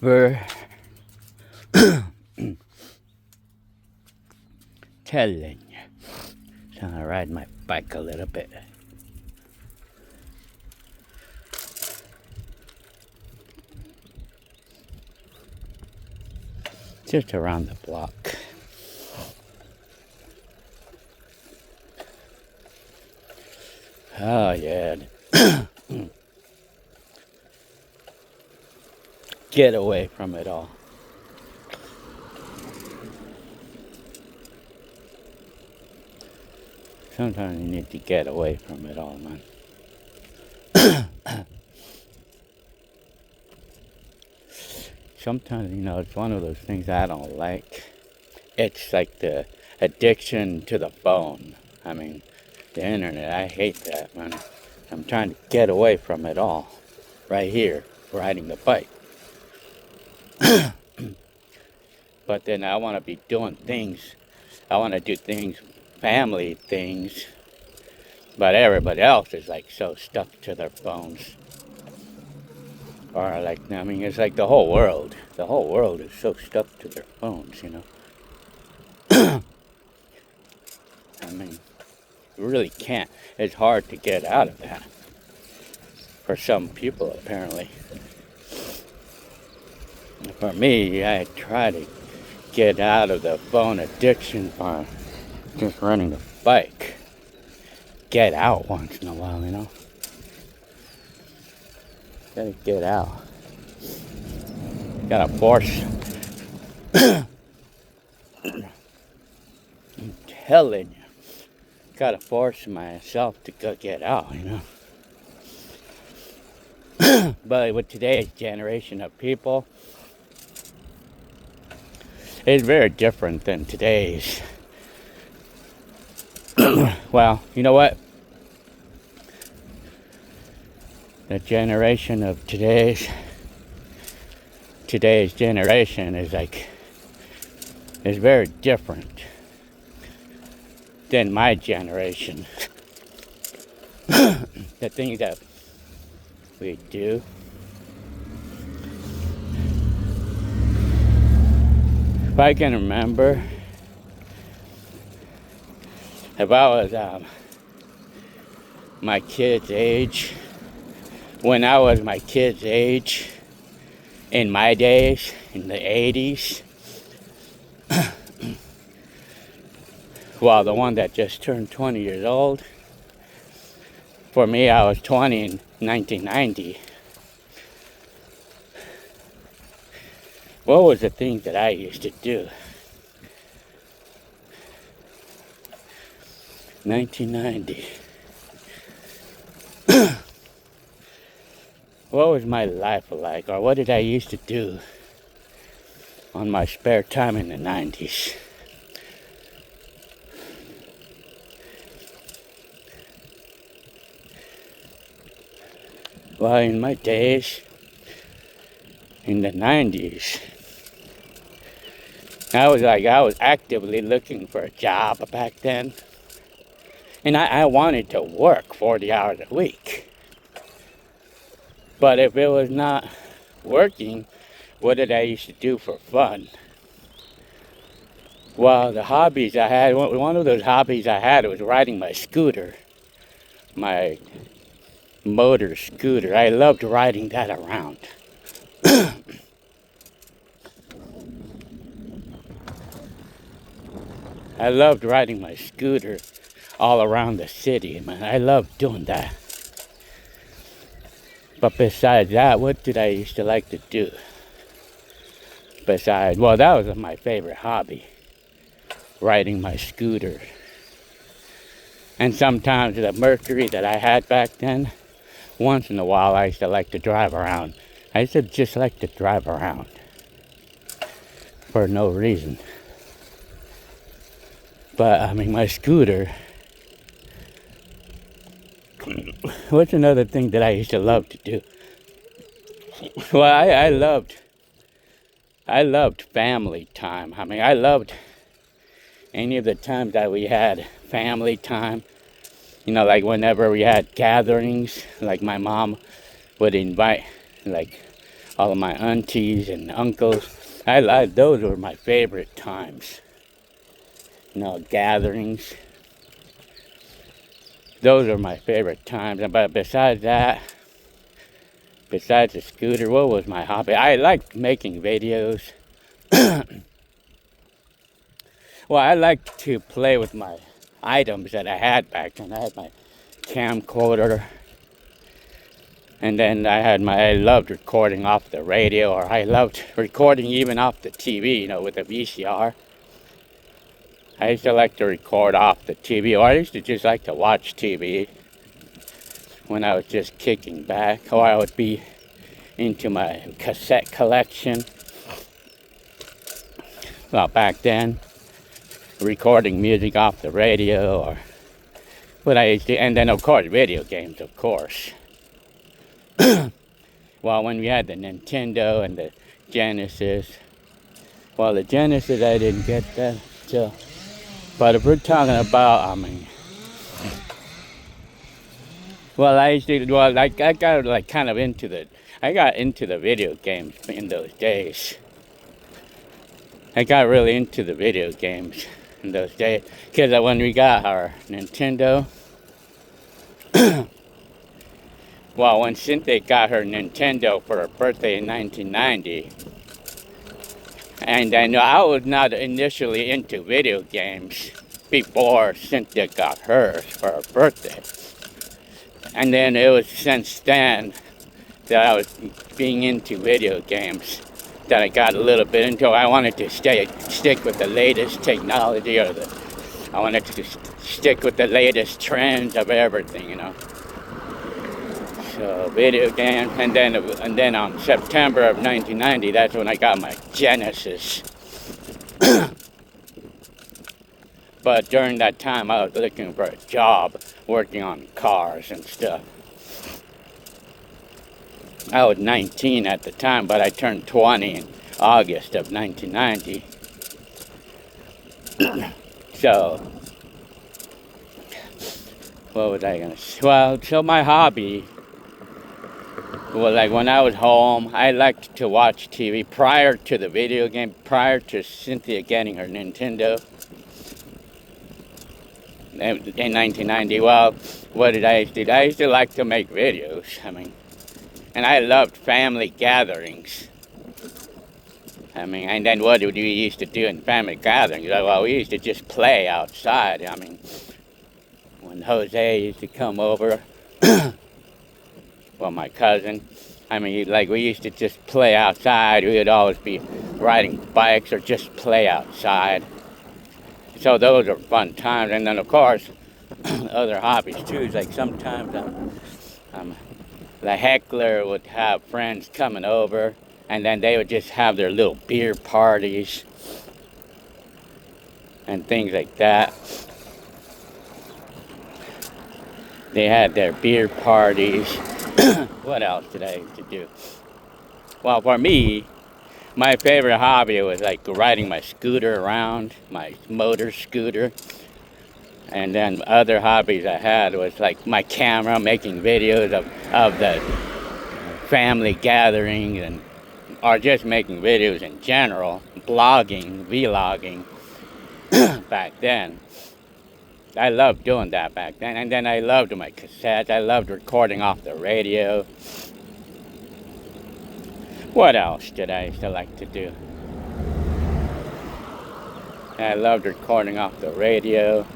for telling you. So I ride my bike a little bit. Just around the block. Oh yeah. Get away from it all. Sometimes you need to get away from it all, man. Sometimes, it's one of those things I don't like. It's like the addiction to the phone. I mean, the internet. I hate that, man. I'm trying to get away from it all. Right here, riding the bike. But then I want to be doing things. I want to do things, family things. But everybody else is like so stuck to their phones. Or like, it's like the whole world. The whole world is so stuck to their phones, I mean, you really can't. It's hard to get out of that. For some people, apparently. For me, I try to get out of the phone addiction by just running the bike. Get out once in a while, Gotta get out. Gotta force. I'm telling you. Gotta force myself to go get out, But with today's generation of people, it's very different than today's. Well, you know what? The generation of today's generation is very different than my generation. The things that we do. If I can remember, if I was my kid's age, when I was my kid's age, in my days, in the 80s, well, the one that just turned 20 years old, for me, I was 20 in 1990. What was the thing that I used to do? 1990. What was my life like, or what did I used to do on my spare time in the 90s? Well, in my days, in the 90s, I was actively looking for a job back then. And I wanted to work 40 hours a week. But if it was not working, what did I used to do for fun? Well, the hobbies I had, one of those hobbies I had was riding my scooter. My motor scooter. I loved riding that around. I loved riding my scooter all around the city, man. I loved doing that. But besides that, what did I used to like to do? That was my favorite hobby. Riding my scooter. And sometimes the Mercury that I had back then, once in a while I used to like to drive around. I used to just like to drive around. For no reason. But, my scooter. What's another thing that I used to love to do? Well, I loved family time. I loved any of the times that we had family time. Like whenever we had gatherings, like my mom would invite, like all of my aunties and uncles. Those were my favorite times. Gatherings. Those are my favorite times. But besides that, besides the scooter, what was my hobby? I liked making videos. Well, I liked to play with my items that I had back then. I had my camcorder, and then I loved recording off the radio, or I loved recording even off the TV, with a VCR. I used to like to record off the TV, or I used to just like to watch TV when I was just kicking back, or I would be into my cassette collection. Well, back then, recording music off the radio, or what I used to, and then of course video games, of course. Well, when we had the Nintendo and the Genesis, well, the Genesis I didn't get that till, but if we're talking about, well, I got kind of into the video games in those days. I got really into the video games in those days, because when we got our Nintendo, well, when Cynthia got her Nintendo for her birthday in 1990, and I know I was not initially into video games before Cynthia got hers for her birthday. And then it was since then that I was being into video games that I got a little bit into. I wanted to stick with the latest technology, I wanted to stick with the latest trends of everything, So video games, and then on September of 1990, that's when I got my Genesis. But during that time, I was looking for a job, working on cars and stuff. I was 19 at the time, but I turned 20 in August of 1990. So, what was I gonna say? Well, so my hobby, well, like when I was home, I liked to watch TV prior to the video game, prior to Cynthia getting her Nintendo in 1990. Well, what did I used to do? I used to like to make videos. And I loved family gatherings. And then what did we used to do in family gatherings? Well, we used to just play outside. When Jose used to come over, well, my cousin, we used to just play outside. We would always be riding bikes or just play outside. So those are fun times. And then, of course, other hobbies too. Is like sometimes the heckler would have friends coming over, and then they would just have their little beer parties and things like that. They had their beer parties. What else did I used to do? Well, for me, my favorite hobby was like riding my scooter around, my motor scooter. And then other hobbies I had was like my camera, making videos of the family gatherings, or just making videos in general, blogging, vlogging back then. I loved doing that back then. And then I loved my cassettes. I loved recording off the radio. What else did I used to like to do? I loved recording off the radio.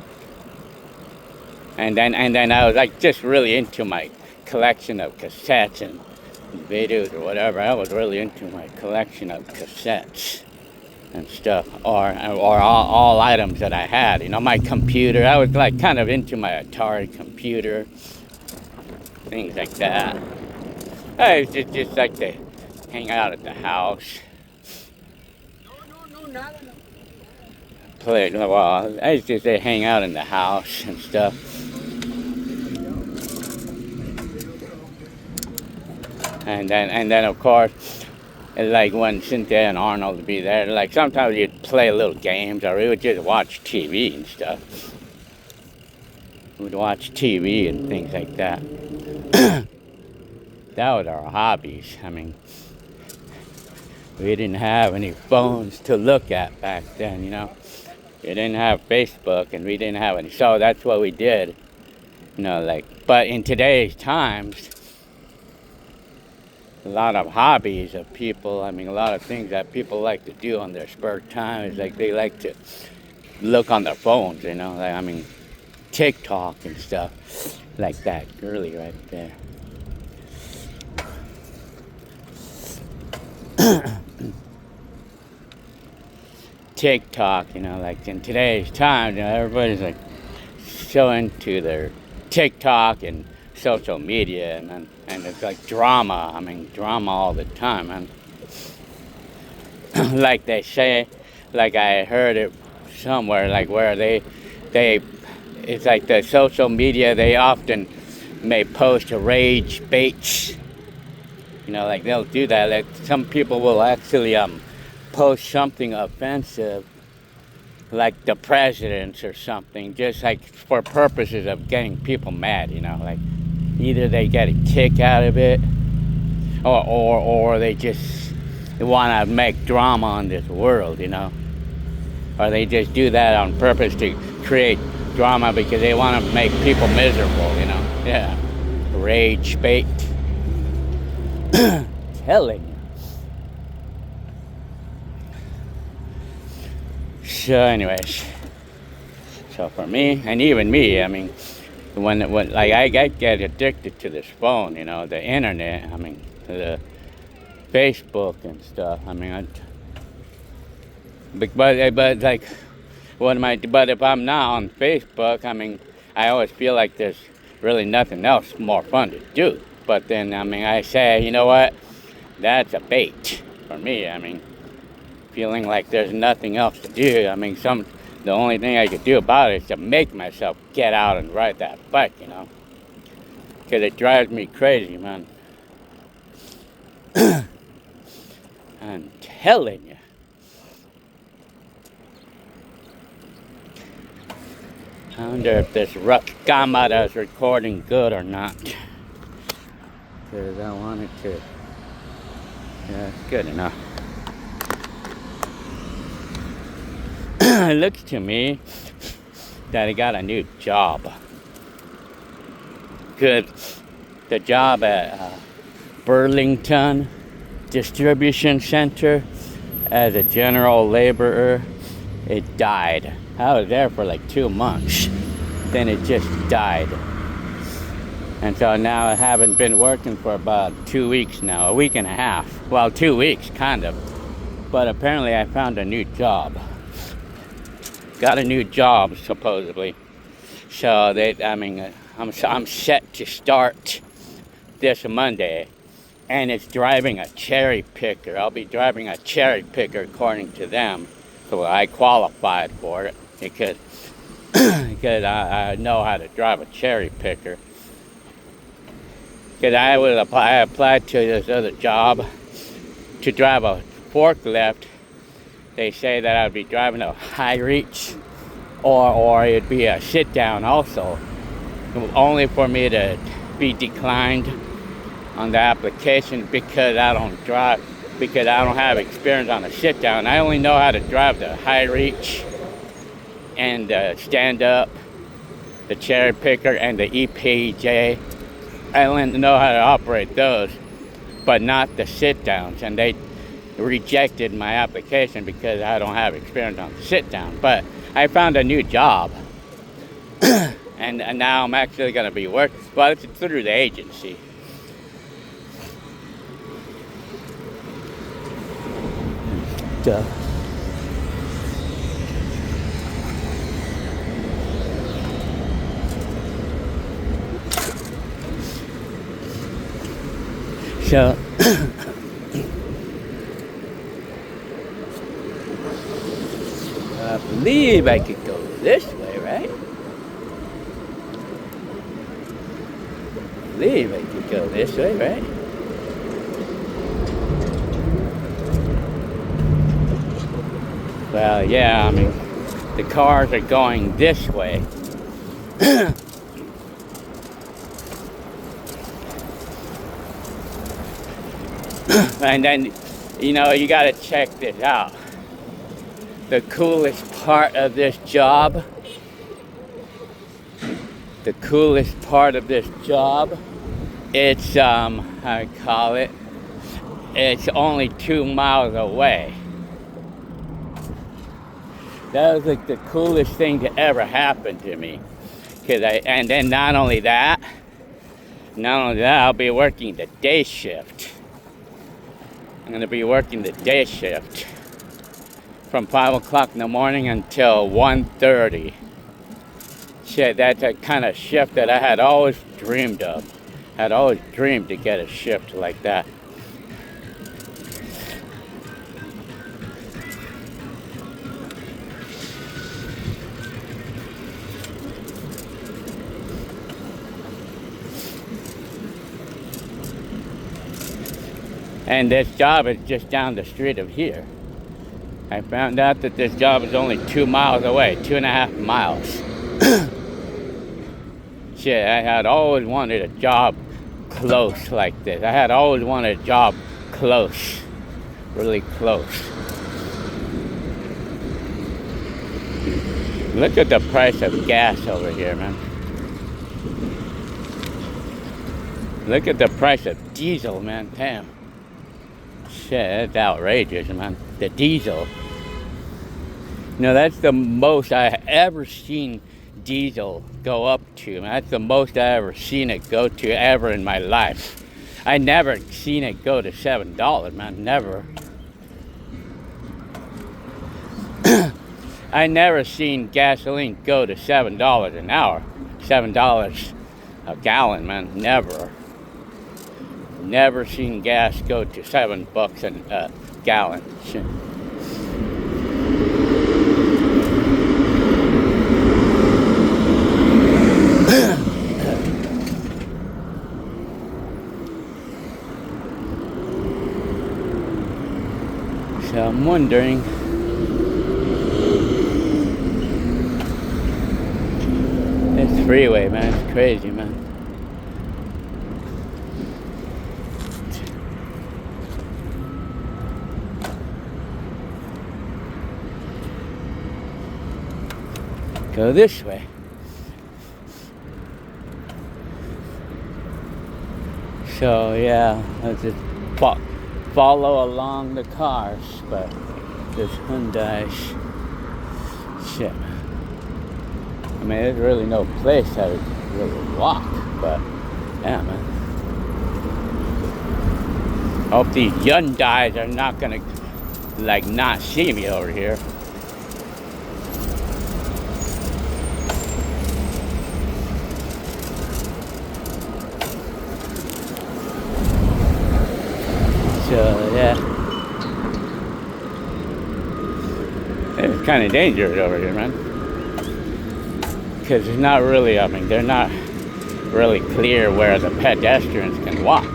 And then I was like just really into my collection of cassettes and videos or whatever. I was really into my collection of cassettes and stuff, or all items that I had. My computer. I was like kind of into my Atari computer, things like that. I used to just like to hang out at the house. I used to say hang out in the house and stuff. And then of course, like when Cynthia and Arnold would be there, like sometimes you'd play little games, or we would just watch TV and stuff. We'd watch TV and things like that. That was our hobbies. We didn't have any phones to look at back then, you know. We didn't have Facebook and we didn't have any. So that's what we did, you know, like, but in today's times, a lot of hobbies of people, I mean, a lot of things that people like to do on their spare time is like they like to look on their phones, you know, like, I mean, TikTok and stuff like that girly right there. TikTok, you know, like in today's time, you know, everybody's like so into their TikTok and social media, and it's like drama. I mean, drama all the time, and like they say, like I heard it somewhere, like where they, it's like the social media. They often may post rage baits. You know, like they'll do that. Like some people will actually post something offensive, like the presidents or something, just like for purposes of getting people mad. You know, like either they get a kick out of it, or they just want to make drama in this world. You know, or they just do that on purpose to create drama because they want to make people miserable. You know, yeah, rage bait. Telling you. So, anyways, so for me, and even me, I mean, when like I get addicted to this phone, you know, the internet, I mean, the Facebook and stuff. I mean, but like, what am I? But if I'm not on Facebook, I mean, I always feel like there's really nothing else more fun to do. But then, I mean, I say, you know what? That's a bait for me. I mean, feeling like there's nothing else to do. I mean, the only thing I could do about it is to make myself get out and ride that bike, you know, because it drives me crazy, man. I'm telling you. I wonder if this camera is recording good or not. Because I want it to. Yeah, it's good enough. It looks to me that I got a new job. Good. The job at Burlington Distribution Center as a general laborer, it died. I was there for like 2 months. Then it just died. And so now I haven't been working for about 2 weeks now, a week and a half. Well, 2 weeks, kind of. But apparently I found a new job. Got a new job, supposedly. So I'm set to start this Monday. And it's driving a cherry picker. I'll be driving a cherry picker according to them. So I qualified for it because I know how to drive a cherry picker. Because I applied to this other job to drive a forklift. They say that I'd be driving a high reach, or it'd be a sit down also. Only for me to be declined on the application because I don't drive, because I don't have experience on a sit down. I only know how to drive the high reach and the stand up, the cherry picker and the EPJ. I only know how to operate those, but not the sit downs. And they rejected my application because I don't have experience on the sit down. But I found a new job. and now I'm actually going to be working. Well, it's through the agency. So I believe I could go this way, right? I believe I could go this way, right? Well, yeah, I mean, the cars are going this way. And then You know, you gotta check this out. The coolest part of this job, it's I call it, it's only 2 miles away. That was like the coolest thing to ever happen to me. And then not only that, I'll be working the day shift. I'm gonna be working the day shift from 5 o'clock in the morning until 1:30. Shit, that's a kind of shift that I had always dreamed of. I'd always dreamed to get a shift like that. And this job is just down the street of here. I found out that this job is only 2 miles away, 2.5 miles. Shit, I had always wanted a job close like this. I had always wanted a job close, really close. Look at the price of gas over here, man. Look at the price of diesel, man. Damn. Shit, that's outrageous, man. The diesel. You know, that's the most I ever seen diesel go up to. Man. That's the most I ever seen it go to ever in my life. I never seen it go to $7, man. Never. I never seen gasoline go to $7 an hour. $7 a gallon, man. Never. Never seen gas go to $7 a gallon. Shit. So I'm wondering, this freeway, man, it's crazy, man. Go this way. So yeah, let's just follow along the cars, but this Hyundai's shit. I mean, there's really no place I would really walk, but yeah, man. I hope these Hyundais are not gonna like not see me over here. So yeah, it's kind of dangerous over here, man. Because it's not really, I mean, they're not really clear where the pedestrians can walk.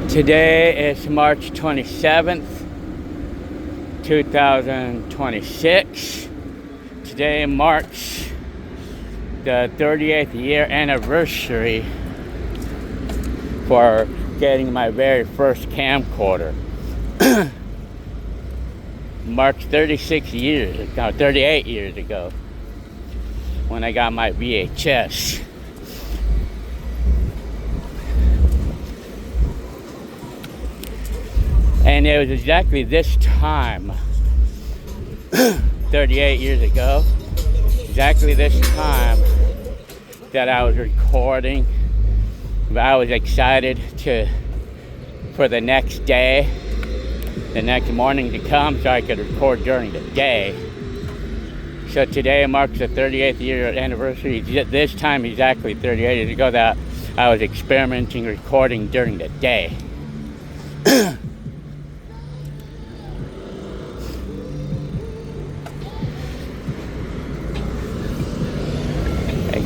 Today is March 27th, 2026. Today marks the 38th year anniversary for getting my very first camcorder. Marked 38 years ago when I got my VHS. And it was exactly this time, 38 years ago, exactly this time that I was recording. I was excited for the next day, the next morning to come so I could record during the day. So today marks the 38th year anniversary. This time exactly 38 years ago that I was experimenting recording during the day.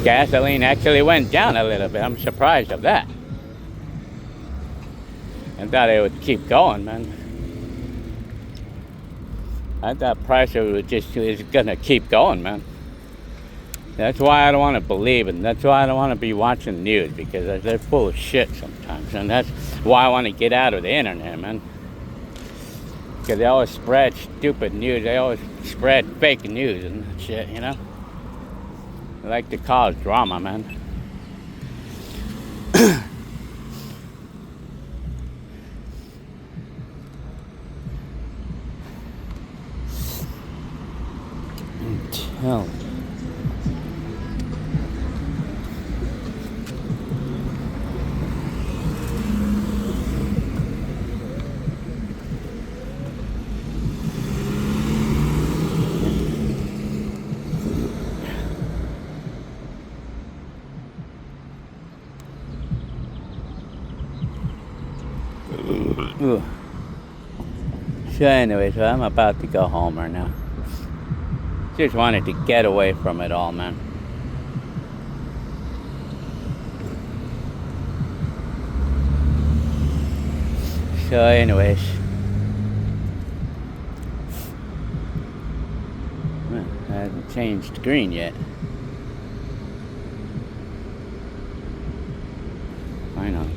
Gasoline actually went down a little bit. I'm surprised of that. I thought it would keep going, man. I thought price is gonna keep going, man. That's why I don't want to believe it. That's why I don't want to be watching the news, because they're full of shit sometimes. And that's why I want to get out of the internet, man. Because they always spread stupid news. They always spread fake news and shit, you know? They like to cause drama, man. Tell me. So anyways, I'm about to go home right now. Just wanted to get away from it all, man. So anyways, well, I haven't changed green yet. Why not?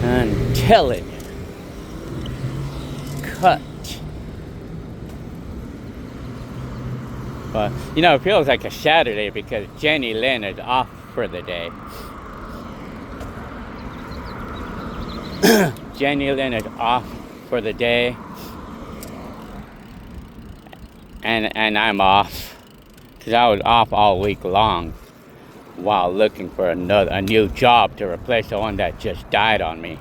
I'm telling you. Cut. But, you know, it feels like a Saturday because Jenny Lynn is off for the day. Jenny Lynn is off for the day. And I'm off. Because I was off all week long while looking for a new job to replace the one that just died on me.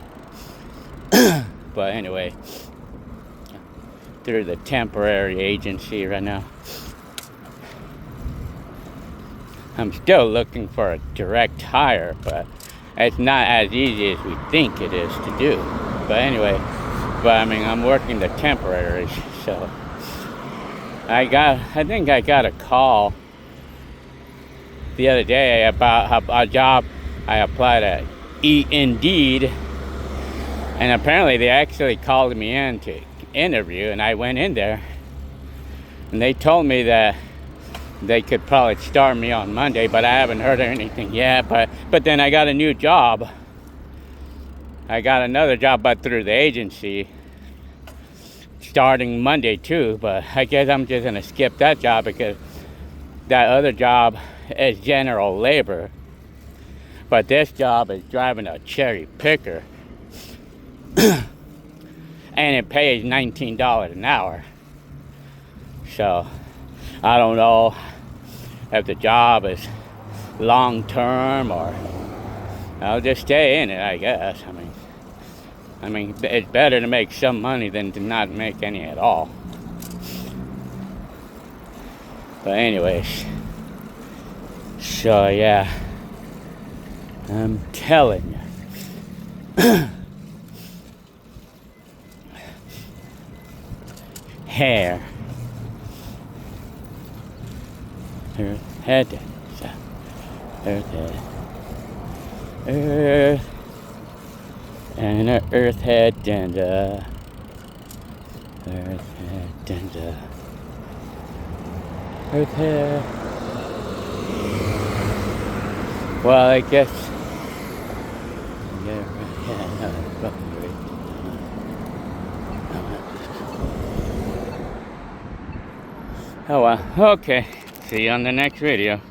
But anyway, through the temporary agency right now. I'm still looking for a direct hire, but it's not as easy as we think it is to do. But anyway, I mean, I'm working the temporaries, so I think I got a call the other day about a job I applied at Indeed, and apparently they actually called me in to interview, and I went in there, and they told me that they could probably start me on Monday, but I haven't heard anything yet. But then I got a new job. I got another job, but through the agency, starting Monday too. But I guess I'm just gonna skip that job because that other job is general labor. But this job is driving a cherry picker. And it pays $19 an hour. So I don't know if the job is long term or I'll just stay in it, I guess. I mean, it's better to make some money than to not make any at all. But anyways, so yeah, I'm telling you. Hair. Earth head. Earth head. Earth. And a earth head and a earth head and a earth head. Well, I guess. Oh well, okay. See you on the next video.